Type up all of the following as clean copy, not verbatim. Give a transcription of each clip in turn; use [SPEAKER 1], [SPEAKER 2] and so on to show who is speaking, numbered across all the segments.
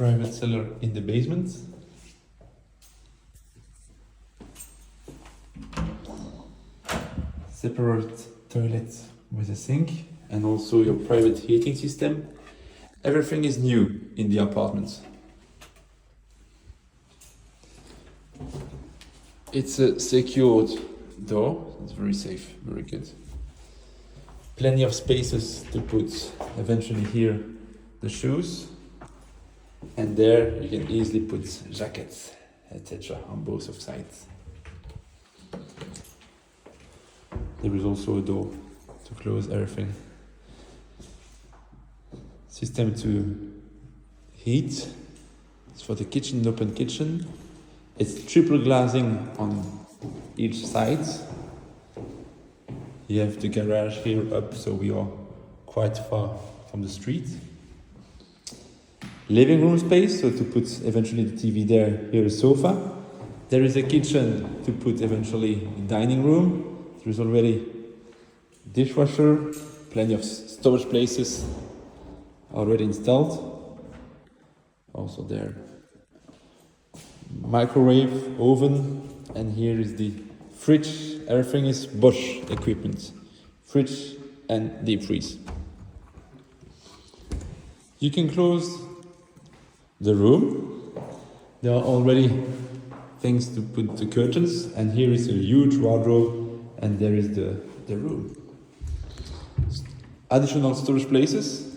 [SPEAKER 1] private cellar in the basement. Separate toilet with a sink and also your private heating system. Everything is new in the apartment. It's a secured door, it's very safe, very good. Plenty of spaces to put eventually here the shoes, and there you can easily put jackets, etc. on both of sides. There is also a door to close everything. System to heat. It's for the kitchen, open kitchen. It's triple glazing on each side. You have the garage here up, so we are quite far from the street. Living room space, so to put eventually the TV there, here a sofa. There is a kitchen to put eventually the dining room. There is already dishwasher, plenty of storage places already installed. Also there, microwave, oven, and here is the fridge. Everything is BOSCH equipment, fridge and deep freeze. You can close the room. There are already things to put the curtains, and here is a huge wardrobe, and there is the room. Additional storage places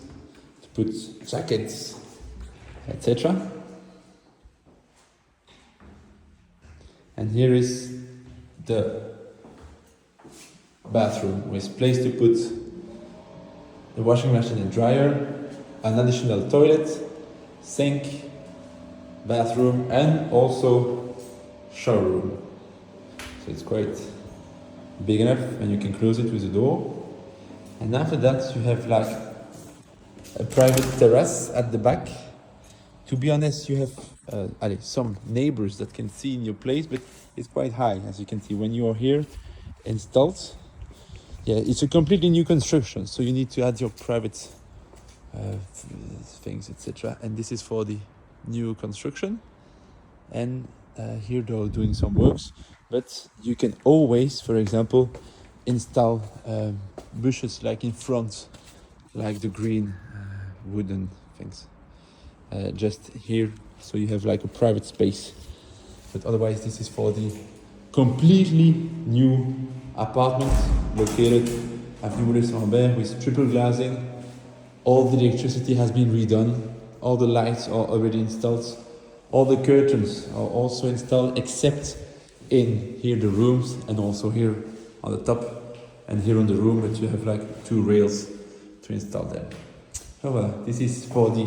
[SPEAKER 1] to put jackets, etc. And here is the bathroom with place to put the washing machine and dryer, an additional toilet, sink, bathroom, and also shower room. So it's quite big enough, and you can close it with a door. And after that you have like a private terrace at the back. To be honest, you have some neighbors that can see in your place, but it's quite high, as you can see when you are here installed. Yeah, it's a completely new construction, so you need to add your private things, etc. And this is for the new construction. And here they're doing some works, but you can always, for example, install bushes like in front, like the green wooden things. Just here, so you have like a private space. But otherwise, this is for the completely new apartment located at Saint-Lambert with triple glazing. All the electricity has been redone. All the lights are already installed. All the curtains are also installed, except in here the rooms, and also here on the top, and here on the room, but you have like 2 rails to install there. So this is for the